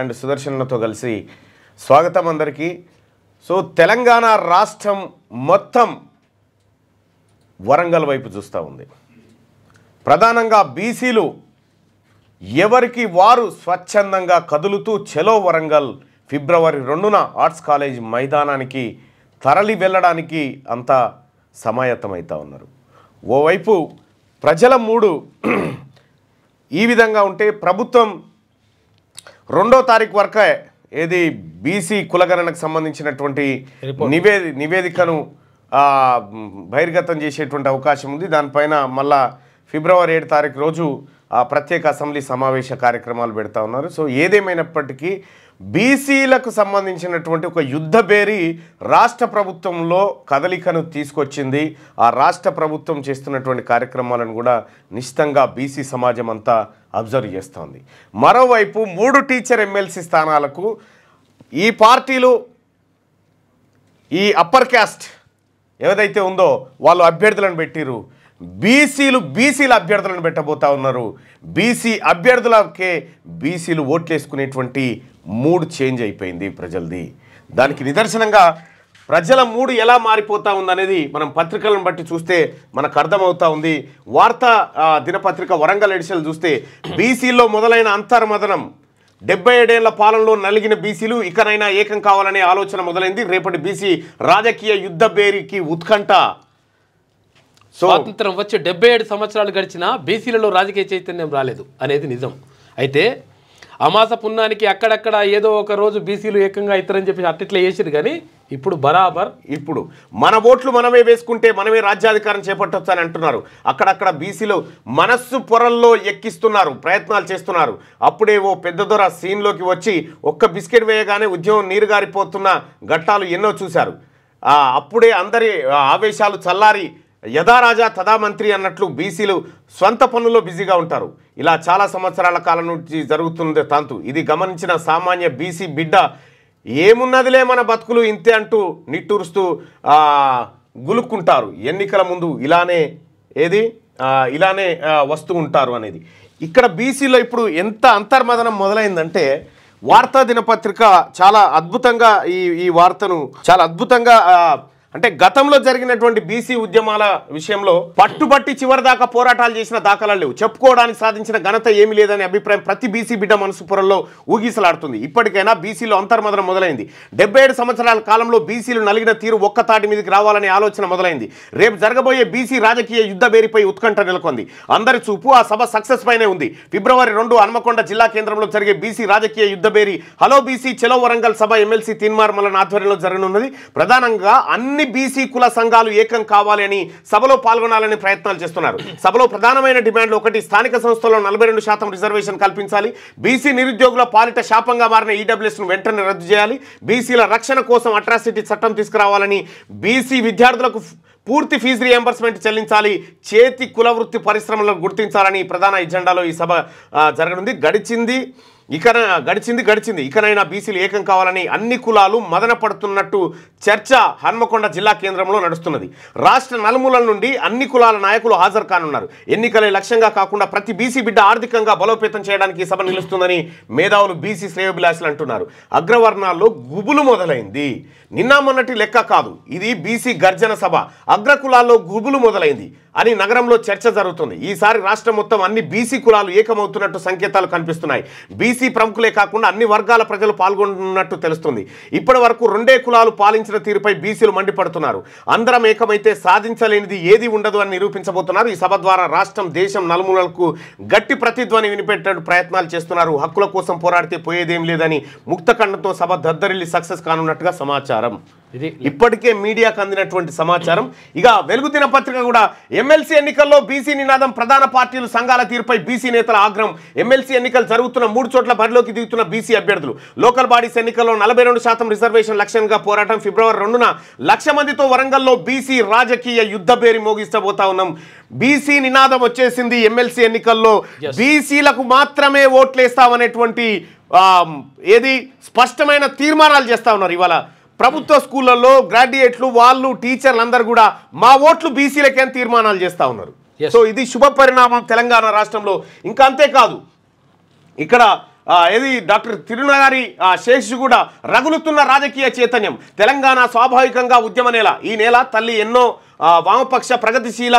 And సుదర్శన్తో కలిసి స్వాగతం అందరికీ. సో తెలంగాణ రాష్ట్రం మొత్తం వరంగల్ వైపు చూస్తూ ఉంది. ప్రధానంగా బీసీలు ఎవరికి వారు స్వచ్ఛందంగా కదులుతూ చెలో వరంగల్ ఫిబ్రవరి 2న ఆర్ట్స్ కాలేజ్ మైదానానికి తరలి వెళ్ళడానికి అంతా సమాయత్తమవుతూ ఉన్నారు. ఓవైపు ప్రజల మూడు ఈ విధంగా ఉంటే ప్రభుత్వం 2వ తారీఖు వరకే ఏది బీసీ కులగణనకు సంబంధించినటువంటి నివేదికను బహిర్గతం చేసేటువంటి అవకాశం ఉంది. దానిపైన మళ్ళా ఫిబ్రవరి 7 తారీఖు రోజు ప్రత్యేక అసెంబ్లీ సమావేశ కార్యక్రమాలు పెడతా ఉన్నారు. సో ఏదేమైనప్పటికీ బీసీలకు సంబంధించినటువంటి ఒక యుద్ధ బేరీ రాష్ట్ర ప్రభుత్వంలో కదలికను తీసుకొచ్చింది. ఆ రాష్ట్ర ప్రభుత్వం చేస్తున్నటువంటి కార్యక్రమాలను కూడా నిశ్చితంగా బీసీ సమాజం అంతా అబ్జర్వ్ చేస్తోంది. మరోవైపు 3 టీచర్ ఎమ్మెల్సీ స్థానాలకు ఈ పార్టీలు ఈ అప్పర్ క్యాస్ట్ ఏదైతే ఉందో వాళ్ళు అభ్యర్థులను పెట్టిరు. బీసీల అభ్యర్థులను పెట్టబోతా ఉన్నారు. బీసీ అభ్యర్థులకే బీసీలు ఓట్లేసుకునేటువంటి మూడ్ చేంజ్ అయిపోయింది ప్రజలది. దానికి నిదర్శనంగా ప్రజల మూడు ఎలా మారిపోతూ ఉందనేది మనం పత్రికలను బట్టి చూస్తే మనకు అర్థమవుతా ఉంది. వార్తా దినపత్రిక వరంగల్ ఎడిషన్ చూస్తే బీసీల్లో మొదలైన అంతర్మదనం 77 ఏళ్ల పాలనలో నలిగిన బీసీలు ఇకనైనా ఏకం కావాలనే ఆలోచన మొదలైంది. రేపటి బీసీ రాజకీయ యుద్ధ బేరీకి ఉత్కంఠ. స్వాతంత్రం వచ్చి 77 సంవత్సరాలు గడిచినా బీసీలలో రాజకీయ చైతన్యం రాలేదు అనేది నిజం. అయితే అమాస పున్నానికి అక్కడక్కడ ఏదో ఒక రోజు బీసీలు ఏకంగా ఇతరని చెప్పి అట్టిట్లా వేసారు. కానీ ఇప్పుడు బరాబర్ ఇప్పుడు మన ఓట్లు మనమే వేసుకుంటే మనమే రాజ్యాధికారం చేపట్టవచ్చు అని అంటున్నారు. అక్కడక్కడ బీసీలు మనస్సు పొరల్లో ఎక్కిస్తున్నారు, ప్రయత్నాలు చేస్తున్నారు. అప్పుడే ఓ పెద్ద దొర సీన్లోకి వచ్చి ఒక్క బిస్కెట్ వేయగానే ఉద్యమం నీరు గారిపోతున్న ఘట్టాలు ఎన్నో చూశారు. అప్పుడే అందరి ఆవేశాలు చల్లారి యథా రాజా తదా మంత్రి అన్నట్లు బీసీలు స్వంత పనుల్లో బిజీగా ఉంటారు. ఇలా చాలా సంవత్సరాల కాలం నుంచి జరుగుతుంది తంతు. ఇది గమనించిన సామాన్య బీసీ బిడ్డ ఏమున్నదిలే మన బతుకులు ఇంతే అంటూ నిట్టూరుస్తూ గులుక్కుంటారు. ఎన్నికల ముందు ఇలానే వస్తూ ఉంటారు అనేది. ఇక్కడ బీసీలో ఇప్పుడు ఎంత అంతర్మదనం మొదలైందంటే వార్తా దినపత్రిక చాలా అద్భుతంగా ఈ వార్తను చాలా అద్భుతంగా అంటే గతంలో జరిగినటువంటి బీసీ ఉద్యమాల విషయంలో పట్టుబట్టి చివరిదాకా పోరాటాలు చేసిన దాఖలాలు లేవు. చెప్పుకోవడానికి సాధించిన ఘనత ఏమీ లేదనే అభిప్రాయం ప్రతి బీసీ బిడ్డ మనసు పొరల్లో ఊగిసలాడుతుంది. ఇప్పటికైనా బీసీలో అంతర్మదనం మొదలైంది. 77 సంవత్సరాల కాలంలో బీసీలు నలిగిన తీరు ఒక్క తాటి మీదకి రావాలనే ఆలోచన మొదలైంది. రేపు జరగబోయే బీసీ రాజకీయ యుద్ధ బేరీపై ఉత్కంఠ నెలకొంది. అందరి చూపు ఆ సభ సక్సెస్ పైనే ఉంది. ఫిబ్రవరి 2 హన్మకొండ జిల్లా కేంద్రంలో జరిగే బీసీ రాజకీయ యుద్ధ బేరీ హలో బీసీ చెలో వరంగల్ సభ ఎమ్మెల్సీ తీన్మార్ మల్లన్ ఆధ్వర్యంలో జరగనున్నది. ప్రధానంగా అన్ని బీసీ కుల సంఘాలు ఏకం కావాలి అని సభలో పాల్గొనాలని ప్రయత్నాలు చేస్తున్నారు. సభలో ప్రధానమైన డిమాండ్లు: 1, స్థానిక సంస్థల్లో 42% రిజర్వేషన్ కల్పించాలి. బీసీ నిరుద్యోగుల పాలిట శాపంగా మారిన ఈడబ్ల్యూఎస్ను వెంటనే రద్దు చేయాలి. బీసీల రక్షణ కోసం అట్రాసిటీ చట్టం తీసుకురావాలని, బీసీ విద్యార్థులకు పూర్తి ఫీజు రియంబర్స్మెంట్ చెల్లించాలి, చేతి కుల వృత్తి పరిశ్రమలను గుర్తించాలని ప్రధాన ఎజెండాలో ఈ సభ జరగనుంది. గడిచింది ఇకనైనా బీసీలు ఏకం కావాలని అన్ని కులాలు మదన పడుతున్నట్టు చర్చ హన్మకొండ జిల్లా కేంద్రంలో నడుస్తున్నది. రాష్ట్ర నలుమూలల నుండి అన్ని కులాల నాయకులు హాజరు కానున్నారు. ఎన్నికలే లక్ష్యంగా కాకుండా ప్రతి బీసీ బిడ్డ ఆర్థికంగా బలోపేతం చేయడానికి ఈ సభ నిలుస్తుందని మేధావులు బీసీ శ్రేయోభిలాషులు అంటున్నారు. అగ్రవర్ణాల్లో గుబులు మొదలైంది. నిన్న మొన్నటి లెక్క కాదు, ఇది బీసీ గర్జన సభ. అగ్రకులాల్లో గుబులు మొదలైంది అని నగరంలో చర్చ జరుగుతుంది. ఈసారి రాష్ట్రం మొత్తం అన్ని బీసీ కులాలు ఏకమవుతున్నట్టు సంకేతాలు కనిపిస్తున్నాయి. బీసీ ప్రముఖులే కాకుండా అన్ని వర్గాల ప్రజలు పాల్గొన్నట్టు తెలుస్తుంది. ఇప్పటి వరకు 2 కులాలు పాలించిన తీరుపై బీసీలు మండిపడుతున్నారు. అందరం ఏకమైతే సాధించలేనిది ఏది ఉండదు అని నిరూపించబోతున్నారు. ఈ సభ ద్వారా రాష్ట్రం, దేశం నలుమూలలకు గట్టి ప్రతిధ్వని వినిపెట్టే ప్రయత్నాలు చేస్తున్నారు. హక్కుల కోసం పోరాడితే పోయేదేం లేదని ముక్తఖండంతో సభ దద్దరిల్లి సక్సెస్ కానున్నట్టుగా సమాచారం. ఇది ఇప్పటికే మీడియాకు అందినటువంటి సమాచారం. ఇక వెలుగు దినపత్రిక కూడా ఎమ్మెల్సీ ఎన్నికల్లో బీసీ నినాదం, ప్రధాన పార్టీలు సంఘాల తీరుపై బీసీ నేతల ఆగ్రహం. ఎమ్మెల్సీ ఎన్నికలు జరుగుతున్న 3 చోట్ల బరిలోకి దిగుతున్న బీసీ అభ్యర్థులు. లోకల్ బాడీస్ ఎన్నికల్లో 42% రిజర్వేషన్ లక్ష్యంగా పోరాటం. ఫిబ్రవరి 2న 1,00,000 మందితో వరంగల్లో బీసీ రాజకీయ యుద్ధ బేరీ మోగిస్తబోతా ఉన్నాం. బీసీ నినాదం వచ్చేసింది. ఎమ్మెల్సీ ఎన్నికల్లో బీసీలకు మాత్రమే ఓట్లేస్తామనేటువంటి స్పష్టమైన తీర్మానాలు చేస్తా ఉన్నారు. ఇవాళ ప్రభుత్వ స్కూళ్ళల్లో గ్రాడ్యుయేట్లు వాళ్ళు టీచర్లు అందరూ కూడా మా ఓట్లు బీసీలకే తీర్మానాలు చేస్తా ఉన్నారు. సో ఇది శుభ పరిణామం తెలంగాణ రాష్ట్రంలో. ఇంకా అంతే కాదు, ఇక్కడ ఏది డాక్టర్ తిరునగారి శేషు కూడా రగులుతున్న రాజకీయ చైతన్యం. తెలంగాణ స్వాభావికంగా ఉద్యమ నేల. ఈ నేల తల్లి ఎన్నో వామపక్ష ప్రగతిశీల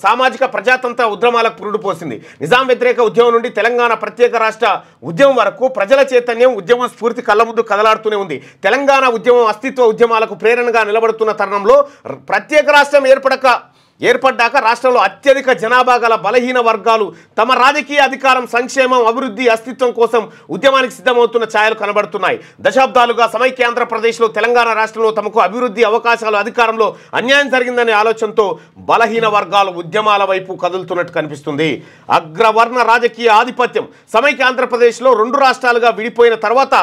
సామాజిక ప్రజాతంత్ర ఉద్యమాలకు పురుడు పోసింది. నిజాం వ్యతిరేక ఉద్యమం నుండి తెలంగాణ ప్రత్యేక రాష్ట్ర ఉద్యమం వరకు ప్రజల చైతన్యం ఉద్యమ స్ఫూర్తి కళ్ళ ముందు కదలాడుతూనే ఉంది. తెలంగాణ ఉద్యమం అస్తిత్వ ఉద్యమాలకు ప్రేరణగా నిలబడుతున్న తరుణంలో ప్రత్యేక రాష్ట్రం ఏర్పడ్డాక రాష్ట్రంలో అత్యధిక జనాభా గల బలహీన వర్గాలు తమ రాజకీయ అధికారం, సంక్షేమం, అభివృద్ధి, అస్తిత్వం కోసం ఉద్యమానికి సిద్ధమవుతున్న ఛాయలు కనబడుతున్నాయి. దశాబ్దాలుగా సమైక్య ఆంధ్రప్రదేశ్లో తెలంగాణ రాష్ట్రంలో తమకు అభివృద్ధి అవకాశాలు, అధికారంలో అన్యాయం జరిగిందనే ఆలోచనతో బలహీన వర్గాలు ఉద్యమాల వైపు కదులుతున్నట్టు కనిపిస్తుంది. అగ్రవర్ణ రాజకీయ ఆధిపత్యం సమైక్య ఆంధ్రప్రదేశ్లో 2 రాష్ట్రాలుగా విడిపోయిన తర్వాత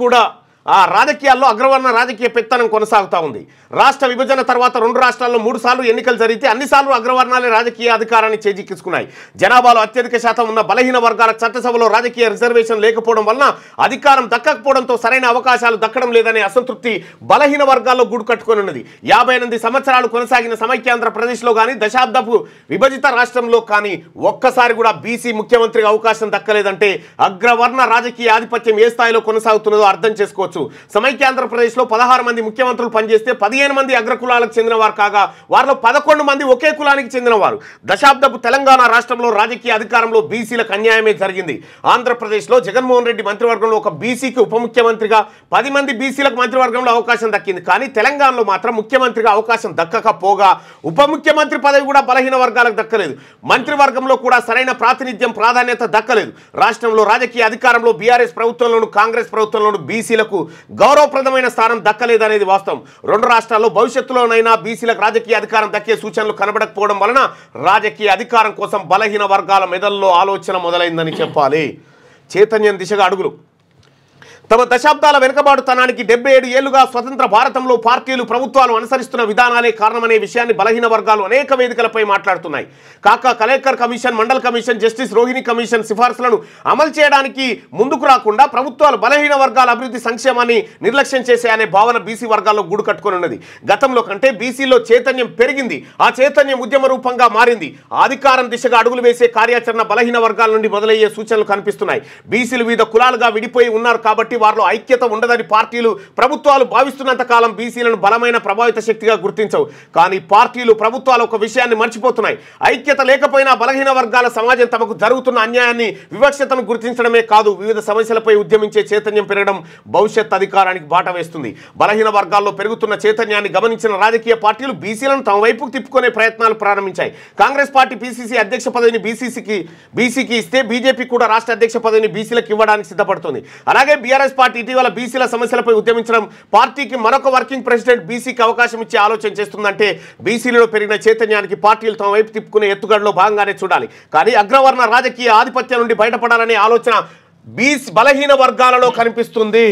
కూడా ఆ రాజకీయాల్లో అగ్రవర్ణ రాజకీయ పెత్తనం కొనసాగుతూ ఉంది. రాష్ట్ర విభజన తర్వాత 2 రాష్ట్రాల్లో 3 సార్లు ఎన్నికలు జరిగితే అన్నిసార్లు అగ్రవర్ణాలే రాజకీయ అధికారాన్ని చేజిక్కించుకున్నాయి. జనాభాలో అత్యధిక శాతం ఉన్న బలహీన వర్గాలకు చట్టసభలో రాజకీయ రిజర్వేషన్ లేకపోవడం వలన అధికారం దక్కకపోవడంతో సరైన అవకాశాలు దక్కడం లేదనే అసంతృప్తి బలహీన వర్గాల్లో గూడు కట్టుకొని ఉన్నది. 58 సంవత్సరాలు కొనసాగిన సమైక్యాంధ్రప్రదేశ్లో కానీ, దశాబ్దపు విభజిత రాష్ట్రంలో కానీ ఒక్కసారి కూడా బీసీ ముఖ్యమంత్రికి అవకాశం దక్కలేదంటే అగ్రవర్ణ రాజకీయ ఆధిపత్యం ఏ స్థాయిలో కొనసాగుతున్నదో అర్థం చేసుకోవచ్చు. సమైక్యాంధ్రప్రదేశ్లో 16 మంది ముఖ్యమంత్రులు పనిచేస్తే 15 మంది అగ్రకులాలకు చెందినవారు కాగా వారిలో 11 మంది ఒకే కులానికి చెందినవారు. దశాబ్దపు తెలంగాణ రాష్ట్రంలో రాజకీయ అధికారంలో బీసీలకు అన్యాయమే జరిగింది. ఆంధ్రప్రదేశ్లో జగన్మోహన్ రెడ్డి మంత్రివర్గంలో ఒక బీసీకి ఉప ముఖ్యమంత్రిగా 10 మంది బీసీలకు మంత్రివర్గంలో అవకాశం దక్కింది. కానీ తెలంగాణలో మాత్రం ముఖ్యమంత్రిగా అవకాశం దక్కకపోగా ఉప ముఖ్యమంత్రి పదవి కూడా బలహీన వర్గాలకు దక్కలేదు. మంత్రివర్గంలో కూడా సరైన ప్రాతినిధ్యం, ప్రాధాన్యత దక్కలేదు. రాష్ట్రంలో రాజకీయ అధికారంలో బీఆర్ఎస్ ప్రభుత్వంలోను, కాంగ్రెస్ ప్రభుత్వంలోను బీసీలకు గౌరవప్రదమైన స్థానం దక్కలేదనేది వాస్తవం. 2 రాష్ట్రాల్లో భవిష్యత్తులోనైనా బీసీలకు రాజకీయ అధికారం దక్కే సూచనలు కనబడకపోవడం వలన రాజకీయ అధికారం కోసం బలహీన వర్గాల మెదల్లో ఆలోచన మొదలైందని చెప్పాలి. చైతన్యం దిశగా అడుగులు. తమ దశాబ్దాల వెనుకబాటుతనానికి 77 ఏళ్లుగా స్వతంత్ర భారతంలో పార్టీలు, ప్రభుత్వాలు అనుసరిస్తున్న విధానాలే కారణమనే విషయాన్ని బలహీన వర్గాలు అనేక వేదికలపై మాట్లాడుతున్నాయి. Kaka Kalelkar commission, Mandal commission, justice Rohini commission సిఫార్సులను అమలు చేయడానికి ముందుకు రాకుండా ప్రభుత్వాలు బలహీన వర్గాల అభివృద్ధి, సంక్షేమాన్ని నిర్లక్ష్యం చేశాయనే భావన బీసీ వర్గాల్లో గూడు కట్టుకొని ఉన్నది. గతంలో కంటే బీసీలో చైతన్యం పెరిగింది. ఆ చైతన్యం ఉద్యమ రూపంగా మారింది. అధికారం దిశగా అడుగులు వేసే కార్యాచరణ బలహీన వర్గాల నుండి మొదలయ్యే సూచనలు కనిపిస్తున్నాయి. బీసీలు వివిధ కులాలుగా విడిపోయి ఉన్నారు కాబట్టి వారిలో ఐక్యత ఉండదని పార్టీలు, ప్రభుత్వాలు భావిస్తున్నంత కాలం బీసీలను బలమైన ప్రభావిత శక్తిగా గుర్తించవు. కానీ పార్టీలు, ప్రభుత్వాలు ఒక విషయాన్ని మర్చిపోతున్నాయి. ఐక్యత లేకపోయినా బలహీన వర్గాల సమాజం తమకు జరుగుతున్న అన్యాయాన్ని, వివక్షతను గుర్తించడమే కాదు, వివిధ సమస్యలపై ఉద్యమించే చైతన్యం పెరగడం భవిష్యత్ అధికారానికి బాట వేస్తుంది. బలహీన వర్గాల్లో పెరుగుతున్న చైతన్యాన్ని గమనించిన రాజకీయ పార్టీలు బీసీలను తమ వైపుకు తిప్పుకునే ప్రయత్నాలు ప్రారంభించాయి. కాంగ్రెస్ పార్టీ పీసీసీ అధ్యక్ష పదవిని బీసీకి ఇస్తే బీజేపీ కూడా రాష్ట్ర అధ్యక్ష పదవిని బీసీలకు ఇవ్వడానికి సిద్ధపడుతుంది. అలాగే బీఆర్ఎస్ పార్టీ ఇటీవల బీసీల సమస్యలపై ఉద్యమించడం, పార్టీకి మరొక వర్కింగ్ ప్రెసిడెంట్ బీసీకి అవకాశం ఇచ్చే ఆలోచన చేస్తుందంటే బీసీలలో పెరిగిన చైతన్యానికి పార్టీలు తమ వైపు తిప్పుకునే ఎత్తుగడలో భాగంగానే చూడాలి. కానీ అగ్రవర్ణ రాజకీయ ఆధిపత్యం నుండి బయటపడాలనే ఆలోచన బలహీన వర్గాలలో కనిపిస్తుంది.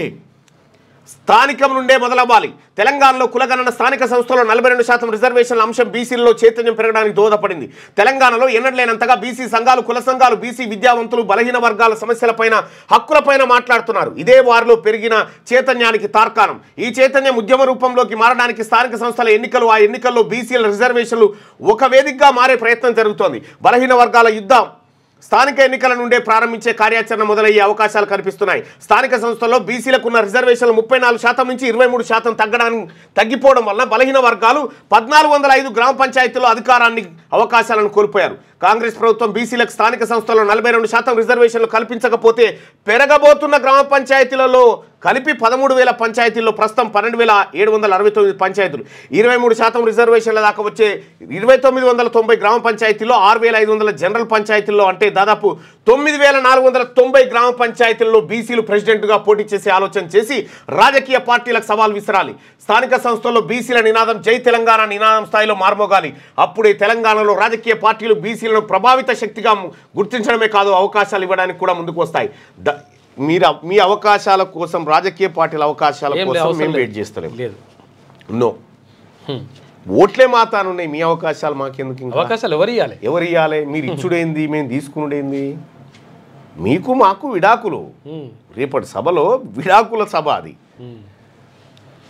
స్థానికం నుండే మొదలవ్వాలి. తెలంగాణలో కులగణన స్థానిక సంస్థలో 42% రిజర్వేషన్ల అంశం బీసీలలో చైతన్యం పెరగడానికి దోహదపడింది. తెలంగాణలో ఎన్నడలేనంతగా బీసీ సంఘాలు, కుల సంఘాలు, బీసీ విద్యావంతులు బలహీన వర్గాల సమస్యలపైన, హక్కులపైన మాట్లాడుతున్నారు. ఇదే వారిలో పెరిగిన చైతన్యానికి తార్కాణం. ఈ చైతన్యం ఉద్యమ రూపంలోకి మారడానికి స్థానిక సంస్థల ఎన్నికలు, ఆ ఎన్నికల్లో బీసీల రిజర్వేషన్లు ఒక వేదికగా మారే ప్రయత్నం జరుగుతోంది. బలహీన వర్గాల యుద్ధం స్థానిక ఎన్నికల నుండే ప్రారంభించే కార్యాచరణ మొదలయ్యే అవకాశాలు కనిపిస్తున్నాయి. స్థానిక సంస్థల్లో బీసీలకు ఉన్న రిజర్వేషన్లు 34% నుంచి 23% తగ్గిపోవడం వల్ల బలహీన వర్గాలు 1405 గ్రామ పంచాయతీల్లో అధికారాన్ని, అవకాశాలను కోల్పోయారు. కాంగ్రెస్ ప్రభుత్వం బీసీలకు స్థానిక సంస్థల్లో 42% రిజర్వేషన్లు కల్పించకపోతే పెరగబోతున్న గ్రామ పంచాయతీలలో కలిపి 13,000 పంచాయతీల్లో ప్రస్తుతం 12,769 పంచాయతీలు, 23% రిజర్వేషన్ల దాకా వచ్చే 2,990 గ్రామ పంచాయతీల్లో 6,500 జనరల్ పంచాయతీల్లో, అంటే దాదాపు 9,490 గ్రామ పంచాయతీల్లో బీసీలు ప్రెసిడెంట్గా పోటీ చేసే ఆలోచన చేసి రాజకీయ పార్టీలకు సవాల్ విసరాలి. స్థానిక సంస్థల్లో బీసీల నినాదం జై తెలంగాణ నినాదం స్థాయిలో మార్మోగాలి. అప్పుడే తెలంగాణలో రాజకీయ పార్టీలు బీసీలను ప్రభావిత శక్తిగా గుర్తించడమే కాదు, అవకాశాలు ఇవ్వడానికి కూడా ముందుకు వస్తాయి. మీ అవకాశాల కోసం, రాజకీయ పార్టీల అవకాశాల కోసం మేము వెయిట్ చేస్తలేం. నో, ఓట్లే మాతానున్నాయి. మీ అవకాశాలు మాకెందుకు? అవకాశాలు ఎవరు ఇవ్వాలి? మీరు ఇచ్చుడేంది, మేము తీసుకునేది? మీకు మాకు విడాకులు. రేపటి సభలో విడాకుల సభ అది.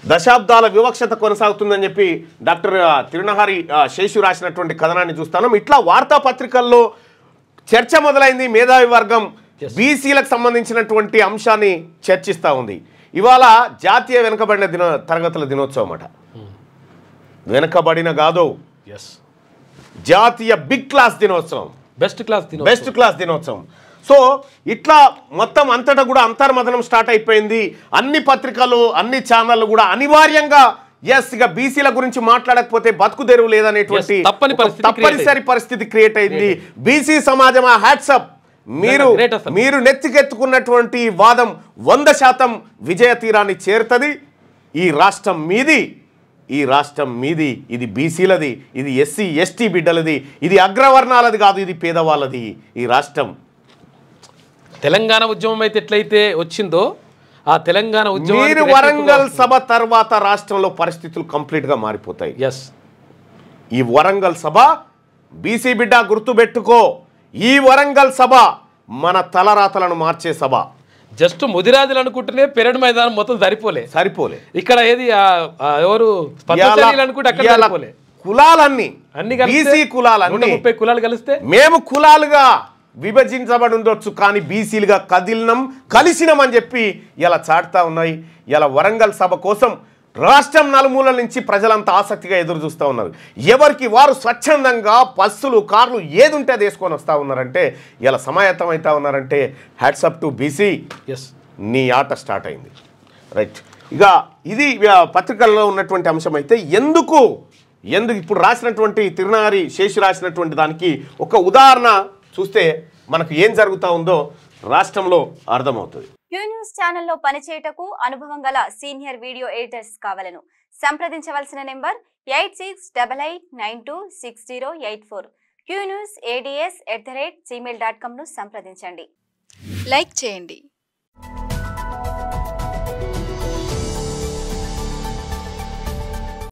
దశాబ్దాల వివక్షత కొనసాగుతుందని చెప్పి డాక్టర్ తిరునగారి శేషు రాసినటువంటి కథనాన్ని చూస్తాను. ఇట్లా వార్తాపత్రికల్లో చర్చ మొదలైంది. మేధావి వర్గం బీసీలకు సంబంధించినటువంటి అంశాన్ని చర్చిస్తూ ఉంది. ఇవాళ జాతీయ వెనుకబడిన తరగతుల దినోత్సవం అట. వెనుకబడిన కాదు, జాతీయ బిగ్ క్లాస్ దినోత్సవం, బెస్ట్ క్లాస్ దినోత్సవం. సో ఇట్లా మొత్తం అంతటా కూడా అంతర్మథనం స్టార్ట్ అయిపోయింది. అన్ని పత్రికలు, అన్ని ఛానళ్ళు కూడా అనివార్యంగా ఇక బీసీల గురించి మాట్లాడకపోతే బతుకు తెరువు లేదనేటువంటి తప్పనిసరి పరిస్థితి క్రియేట్ అయింది. బీసీ సమాజం హ్యాట్సప్, మీరు నెత్తికెత్తుకున్నటువంటి వాదం 100% విజయ తీరాన్ని చేరుతుంది. ఈ రాష్ట్రం మీది, ఇది బీసీలది, ఇది ఎస్సీ ఎస్టీ బిడ్డలది, ఇది అగ్రవర్ణాలది కాదు, ఇది పేదవాళ్ళది. ఈ రాష్ట్రం తెలంగాణ ఉద్యమం అయితే ఎట్లయితే వచ్చిందో ఆ తెలంగాణ ఉద్యమం వరంగల్ సభ తర్వాత రాష్ట్రంలో పరిస్థితులు కంప్లీట్గా మారిపోతాయి. ఈ వరంగల్ సభ బీసీ బిడ్డ గుర్తుపెట్టుకో, ఈ వరంగల్ సభ మన తలరాతలను మార్చే సభ. జస్ట్ ముదిరాజులు అనుకుంటేనే పెరడ్ మైదానం మొత్తం సరిపోలే. ఇక్కడ ఏది ఎవరు అనుకుంటే కులాలన్నీ బీసీ కులాలన్నీ 30 కులాలు కలిస్తే మేము కులాలుగా విభజించబడి ఉండొచ్చు, కానీ బీసీలుగా కలిసినాం అని చెప్పి ఇలా చాటుతా ఉన్నాయి. ఇలా వరంగల్ సభ కోసం రాష్ట్రం నలుమూలల నుంచి ప్రజలంతా ఆసక్తిగా ఎదురు చూస్తూ ఉన్నారు. ఎవరికి వారు స్వచ్ఛందంగా బస్సులు, కార్లు ఏది ఉంటే అది వేసుకొని వస్తూ ఉన్నారంటే, ఇలా సమాయత్తం అవుతా ఉన్నారంటే హ్యాట్సప్ టు బీసీ. నీ ఆట స్టార్ట్ అయింది. రైట్. ఇక ఇది పత్రికల్లో ఉన్నటువంటి అంశం. అయితే ఎందుకు ఇప్పుడు రాసినటువంటి తిరునారి శేషి రాసినటువంటి దానికి ఒక ఉదాహరణ చూస్తే మనకు ఏం జరుగుతూ ఉందో రాష్ట్రంలో అర్థమవుతుంది. న్యూస్ ఛానల్లో పనిచేయటకు అనుభవం గల సీనియర్ వీడియో ఎడిటర్స్ కావాలను సంప్రదించవలసిన నెంబర్ 8688926084. qnewsads@gmail.com ను సంప్రదించండి. లైక్ చేయండి.